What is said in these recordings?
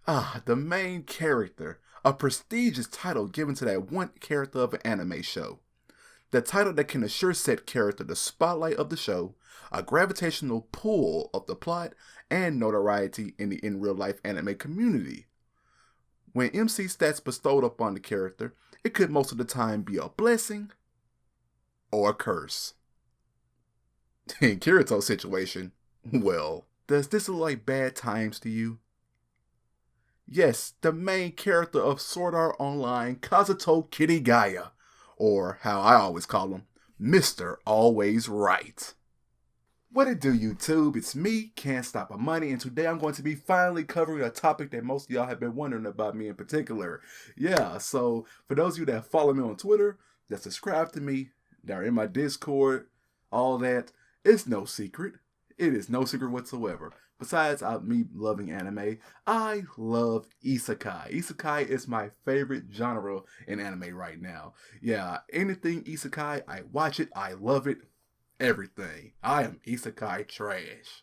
The main character, a prestigious title given to that one character of an anime show. The title that can assure said character the spotlight of the show, a gravitational pull of the plot, and notoriety in the in real life anime community. When MC stats bestowed upon the character, it could most of the time be a blessing or a curse. In Kirito's situation, well, does this look like bad times to you? Yes, the main character of Sword Art Online, Kazuto Kirigaya, or how I always call him, Mr. Always Right. What it do, YouTube? It's me, Can't Stop My Money, and today I'm going to be finally covering a topic that most of y'all have been wondering about me in particular. Yeah, so for those of you that follow me on Twitter, that subscribe to me, that are in my Discord, all that, it's no secret. It is no secret whatsoever. Besides me loving anime, I love isekai. Isekai is my favorite genre in anime right now. Yeah, anything isekai, I watch it, I love it, everything. I am isekai trash.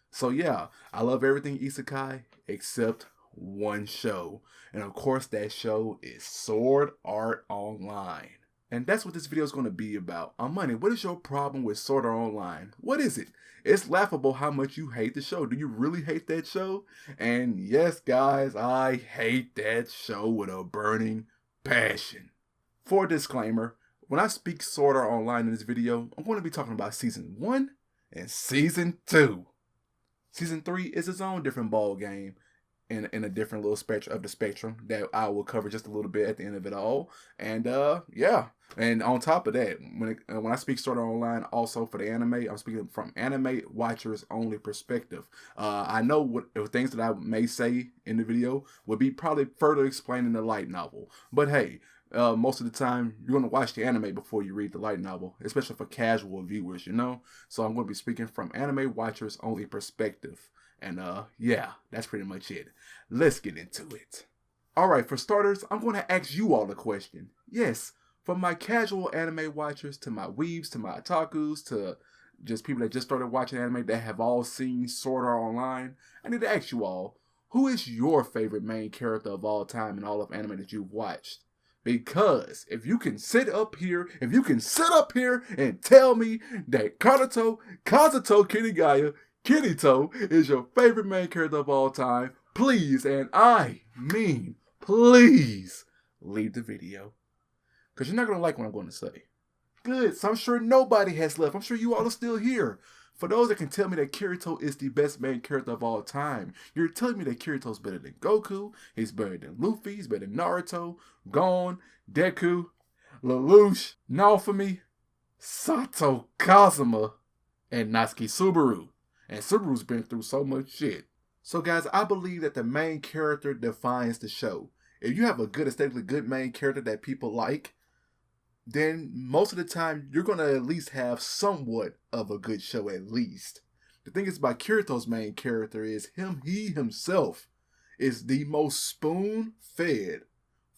So yeah, I love everything isekai except one show. And of course that show is Sword Art Online. And that's what this video is going to be about. Money, what is your problem with Sword Art Online? What is it? It's laughable how much you hate the show. Do you really hate that show? And yes, guys, I hate that show with a burning passion. For a disclaimer, when I speak Sword Art Online in this video, I'm going to be talking about Season 1 and Season 2. Season 3 is its own different ball game. In a different little spectrum of the spectrum that I will cover just a little bit at the end of it all. And yeah. And on top of that, when I speak Sword Art Online also for the anime, I'm speaking from anime watchers only perspective. I know what things that I may say in the video would be probably further explained in the light novel. But hey, most of the time you're going to watch the anime before you read the light novel, especially for casual viewers, you know? So I'm going to be speaking from anime watchers only perspective. And yeah, that's pretty much it. Let's get into it. Alright, for starters, I'm going to ask you all a question. Yes, from my casual anime watchers to my weebs to my otakus to just people that just started watching anime that have all seen Sword Art Online, I need to ask you all, who is your favorite main character of all time in all of anime that you've watched? Because if you can sit up here and tell me that Kazuto Kirigaya Kirito is your favorite main character of all time, please, and I mean please, leave the video. Because you're not going to like what I'm going to say. Good, so I'm sure nobody has left. I'm sure you all are still here. For those that can tell me that Kirito is the best main character of all time, you're telling me that Kirito's better than Goku, he's better than Luffy, he's better than Naruto, Gon, Deku, Lelouch, Naofumi, Sato Kazuma, and Natsuki Subaru. And Subaru's been through so much shit. So guys, I believe that the main character defines the show. If you have a good, aesthetically good main character that people like, then most of the time you're going to at least have somewhat of a good show at least. The thing is about Kirito's main character is he himself is the most spoon-fed,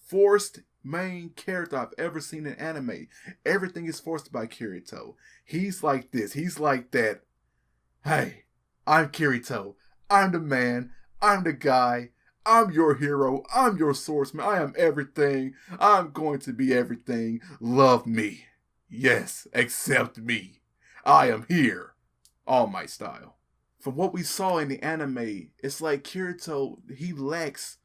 forced main character I've ever seen in anime. Everything is forced by Kirito. He's like this, he's like that. Hey, I'm Kirito. I'm the man. I'm the guy. I'm your hero. I'm your swordsman. I am everything. I'm going to be everything. Love me. Yes, accept me. I am here. All Might style. From what we saw in the anime, it's like Kirito, he lacks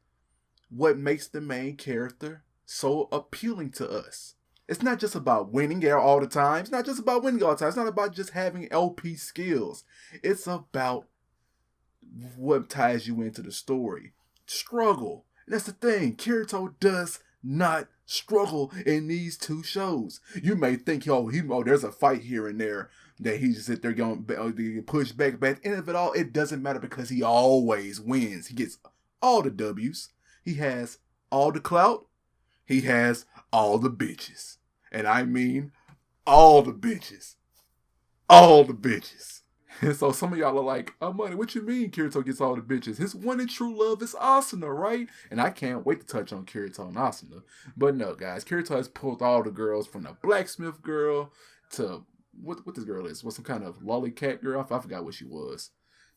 what makes the main character so appealing to us. It's not just about winning all the time. It's not just about winning all the time. It's not about just having LP skills. It's about what ties you into the story. Struggle. That's the thing. Kirito does not struggle in these two shows. You may think, there's a fight here and there that he just sit there going push back. But at the end of it all, it doesn't matter because he always wins. He gets all the W's. He has all the clout. He has all the bitches. And I mean all the bitches. All the bitches. And so some of y'all are like, Money, what you mean Kirito gets all the bitches? His one and true love is Asuna, right? And I can't wait to touch on Kirito and Asuna. But no, guys, Kirito has pulled all the girls from the blacksmith girl to, what this girl is? What, some kind of lolly cat girl? I forgot what she was.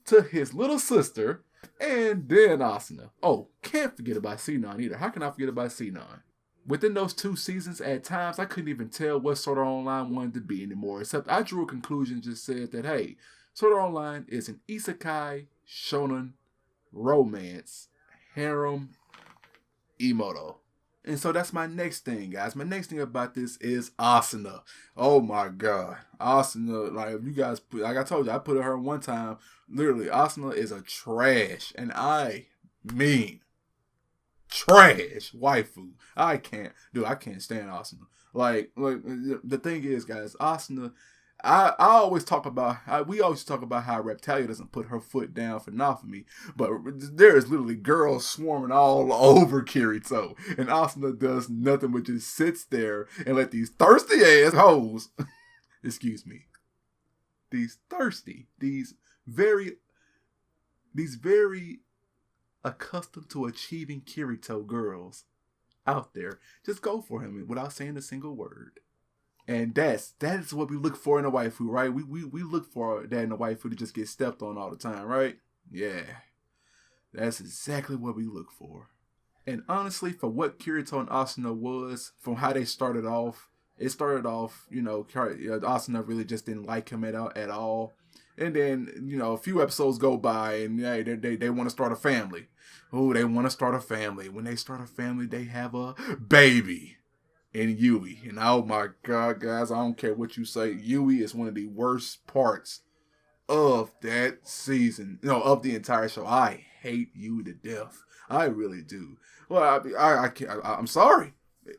to his little sister, and then Asuna. Oh, can't forget about Sinon either. How can I forget about Sinon? Within those 2 seasons, at times, I couldn't even tell what Sword Art Online wanted to be anymore, except I drew a conclusion, just said that, hey, Sword Art Online is an isekai, shonen, romance, harem, emoto. And so that's my next thing, guys. My next thing about this is Asuna. Oh my god. Asuna, like if you guys put, like I told you, I put her one time. Literally, Asuna is a trash. And I mean trash waifu. I can't stand Asuna. Like the thing is, guys, Asuna, I always talk about, we always talk about how Reptalia doesn't put her foot down for Nafumi, but there is literally girls swarming all over Kirito, and Asuna does nothing but just sits there and let these thirsty ass hoes, excuse me, these very accustomed to achieving Kirito girls out there just go for him without saying a single word. And that is what we look for in a waifu, right? We look for that in a waifu to just get stepped on all the time, right? Yeah. That's exactly what we look for. And honestly, for what Kirito and Asuna was, from how they started off, Asuna really just didn't like him at all. And then, a few episodes go by and they want to start a family. Oh, they want to start a family. When they start a family, they have a baby. And Yui. And oh my god, guys, I don't care what you say. Yui is one of the worst parts of that season. Of the entire show. I hate Yui to death. I really do. Well, I'm sorry.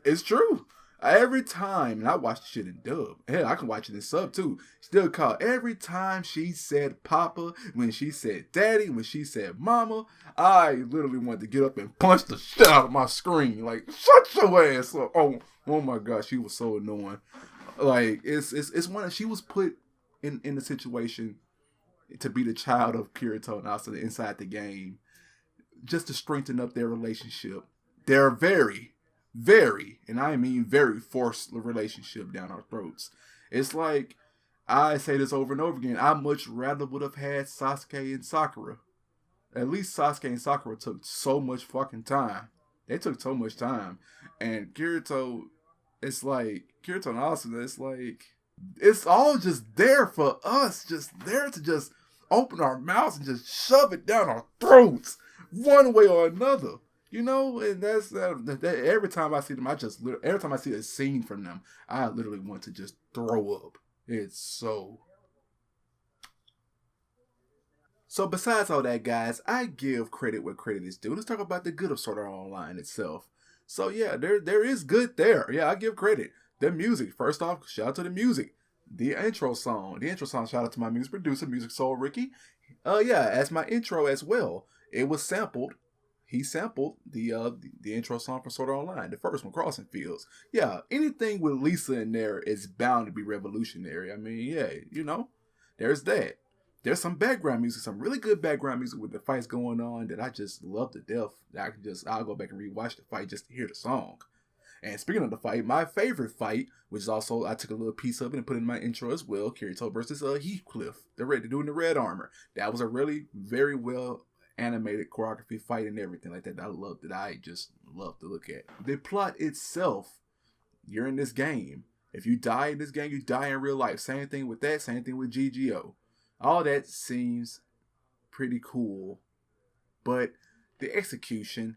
It's true. Every time, and I watch the shit in dub. Hell, I can watch it in sub too. Still call. Every time she said Papa, when she said Daddy, when she said Mama, I literally wanted to get up and punch the shit out of my screen. Like, shut your ass up. Oh my god, she was so annoying. Like, it's one she was put in the situation to be the child of Kirito and Asuna inside the game, just to strengthen up their relationship. They're very, and I mean very, forced relationship down our throats. It's like, I say this over and over again, I much rather would have had Sasuke and Sakura. At least Sasuke and Sakura took so much fucking time. They took so much time. And Kirito and Asuna, it's like, it's all just there for us. Just there to just open our mouths and just shove it down our throats. One way or another. And that's that every time I see them, every time I see a scene from them, I literally want to just throw up. It's so. So besides all that, guys, I give credit where credit is due. Let's talk about the good of Sword Art Online itself. So yeah, there is good there. Yeah, I give credit. The music, first off, shout out to the music. The intro song, shout out to my music producer, Music Soul Ricky. As my intro as well. It was sampled. He sampled the intro song for Sword Art Online, the first one, Crossing Fields. Yeah, anything with Lisa in there is bound to be revolutionary. I mean, yeah, there's that. There's some background music, some really good background music with the fights going on that I just love to death. I'll go back and rewatch the fight just to hear the song. And speaking of the fight, my favorite fight, which is also, I took a little piece of it and put it in my intro as well, Kirito versus Heathcliff. They're doing the red armor. That was a really very well animated choreography fight and everything like that. I just love to look at. The plot itself, you're in this game. If you die in this game, you die in real life. Same thing with that, same thing with GGO. All that seems pretty cool, but the execution,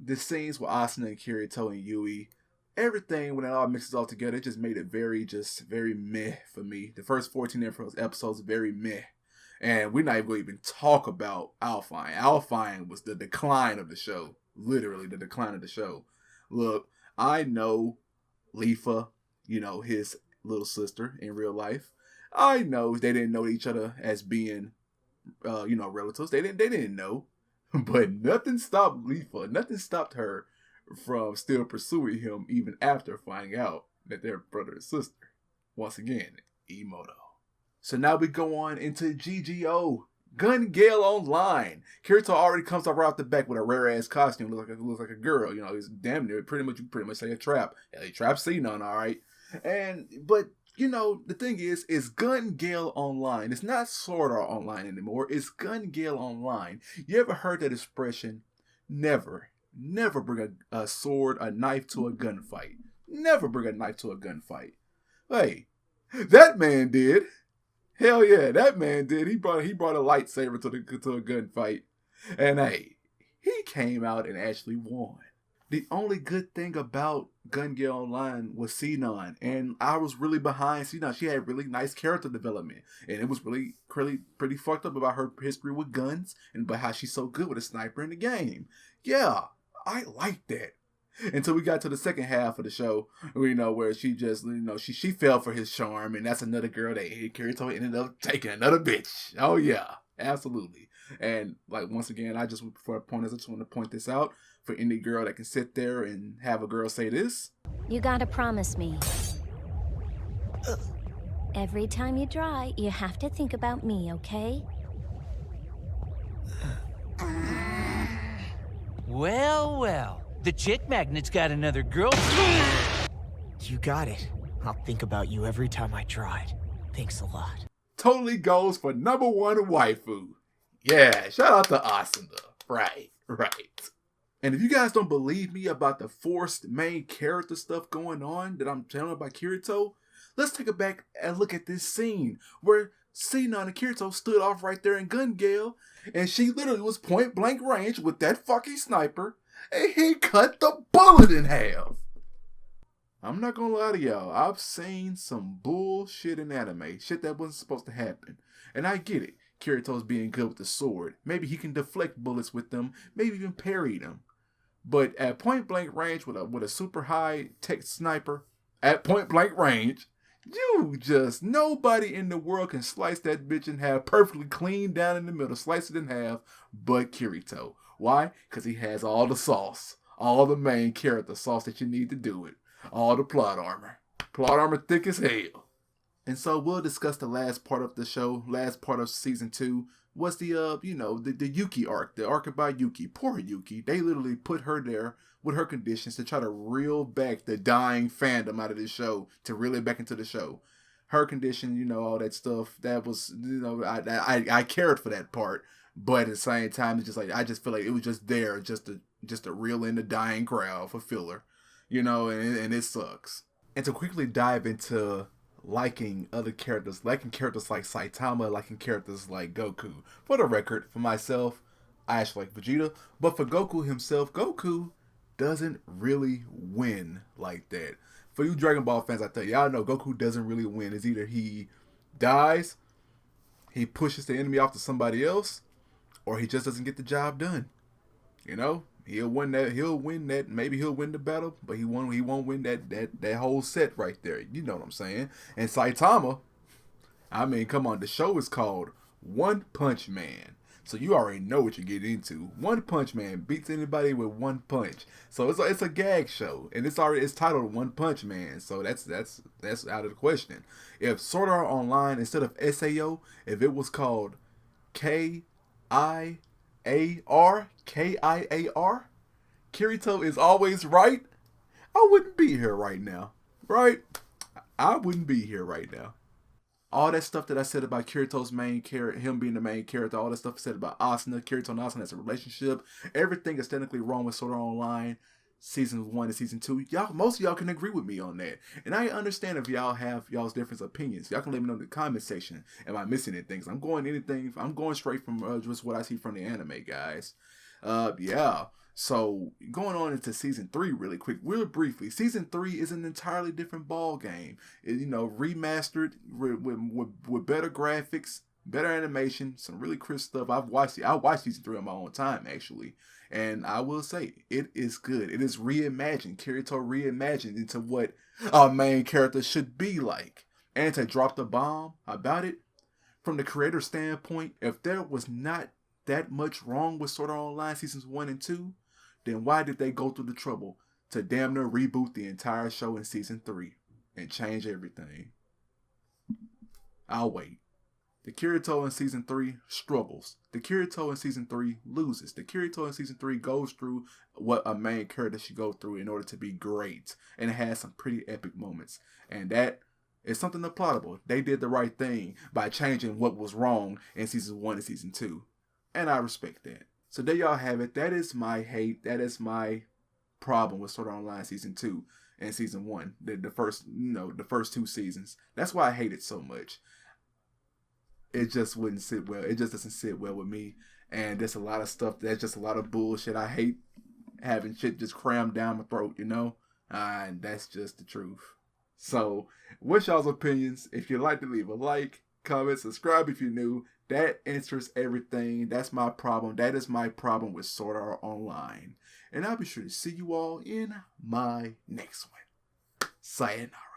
the scenes with Asuna and Kirito and Yui, everything when it all mixes all together, it just made it very meh for me. The first 14 episodes, very meh. And we're not even going to even talk about Alfine. Alfine was the decline of the show. Literally the decline of the show. Look, I know Lifa, his little sister in real life. I know they didn't know each other as being, relatives. They didn't know. But nothing stopped Lifa. Nothing stopped her from still pursuing him even after finding out that they're brother and sister. Once again, Emoto. So now we go on into GGO. Gale Online. Kirito already comes up right off the back with a rare ass costume. Looks like a girl. He's damn near pretty much say a trap. Yeah, he traps Sinon, alright. But the thing is, it's Gun Gale Online. It's not Sword Art Online anymore. It's Gun Gale Online. You ever heard that expression? Never bring a sword, a knife to a gunfight. Never bring a knife to a gunfight. Hey, that man did. Hell yeah, that man did. He brought a lightsaber to a gunfight, and hey, he came out and actually won. The only good thing about Gun Gale Online was Sinon, and I was really behind Sinon. She had really nice character development, and it was really pretty fucked up about her history with guns and about how she's so good with a sniper in the game. Yeah, I like that. Until we got to the second half of the show, where she just, she fell for his charm, and that's another girl that Kirito ended up taking another bitch. Oh yeah, absolutely. And like once again, I just want to point this out for any girl that can sit there and have a girl say this. You gotta promise me. Every time you dry, you have to think about me, okay? Well. The chick magnet's got another girl. You got it. I'll think about you every time I tried. Thanks a lot. Totally goes for number one waifu. Yeah, shout out to Asuna. Right. And if you guys don't believe me about the forced main character stuff going on that I'm telling about Kirito, let's take it back and look at this scene where Sinon and Kirito stood off right there in Gun Gale, and she literally was point blank range with that fucking sniper, and he cut the bullet in half. I'm not gonna lie to y'all, I've seen some bullshit in anime, shit that wasn't supposed to happen. And I get it, Kirito's being good with the sword. Maybe he can deflect bullets with them, maybe even parry them. But at point blank range with a super high tech sniper, at point blank range, nobody in the world can slice that bitch in half perfectly clean down in the middle, slice it in half, but Kirito. Why? Because he has all the sauce, all the main character sauce that you need to do it, all the plot armor thick as hell. And so we'll discuss the last part of the show, last part of season 2, was the Yuki arc, the arc about Yuki. Poor Yuki. They literally put her there with her conditions to try to reel back the dying fandom out of this show, to reel it back into the show. Her condition, all that stuff, that was, I cared for that part. But at the same time, it's just like, I just feel like it was just there just to reel in the dying crowd for filler, and it sucks. And to quickly dive into liking other characters, liking characters like Saitama, liking characters like Goku. For the record, for myself, I actually like Vegeta, but for Goku himself, Goku doesn't really win like that. For you Dragon Ball fans out there, y'all know Goku doesn't really win. It's either he dies, he pushes the enemy off to somebody else, or he just doesn't get the job done. He'll win that. Maybe he'll win the battle, but he won't win that whole set right there. You know what I'm saying? And Saitama, I mean, come on, the show is called One Punch Man, so you already know what you get into. One Punch Man beats anybody with one punch. So it's a gag show, and it's titled One Punch Man. So that's out of the question. If Sword Art Online, instead of SAO, if it was called KIAR, Kirito is always right, I wouldn't be here right now. Right? I wouldn't be here right now. All that stuff that I said about Kirito's main character, him being the main character, all that stuff I said about Asuna, Kirito and Asuna as a relationship, everything is technically wrong with Sword Art Online, season 1 and season 2. Most of y'all can agree with me on that. And I understand if y'all have y'all's different opinions. Y'all can let me know in the comment section. Am I missing anything? I'm going straight from just what I see from the anime, guys. Yeah. So going on into season 3 really quick, real briefly. Season 3 is an entirely different ball game. Remastered with better graphics, better animation, some really crisp stuff. I watched season 3 on my own time actually, and I will say it is good. It is reimagined. Kirito reimagined into what a main character should be like, and to drop the bomb about it from the creator standpoint. If there was not that much wrong with Sword Art Online seasons 1 and 2, then why did they go through the trouble to damn near reboot the entire show in season 3 and change everything? I'll wait. The Kirito in season 3 struggles. The Kirito in season 3 loses. The Kirito in season 3 goes through what a main character should go through in order to be great. And it has some pretty epic moments. And that It's something applaudable. They did the right thing by changing what was wrong in season 1 and season 2. And I respect that. So there y'all have it. That is my hate. That is my problem with Sword Art Online season 2 and season 1. The first 2 seasons. That's why I hate it so much. It just wouldn't sit well. It just doesn't sit well with me. And there's a lot of stuff. That's just a lot of bullshit. I hate having shit just crammed down my throat, you know? And that's just the truth. So, what's y'all's opinions? If you'd like to leave a like, comment, subscribe if you're new. That answers everything. That's my problem. That is my problem with Sword Art Online. And I'll be sure to see you all in my next one. Sayonara.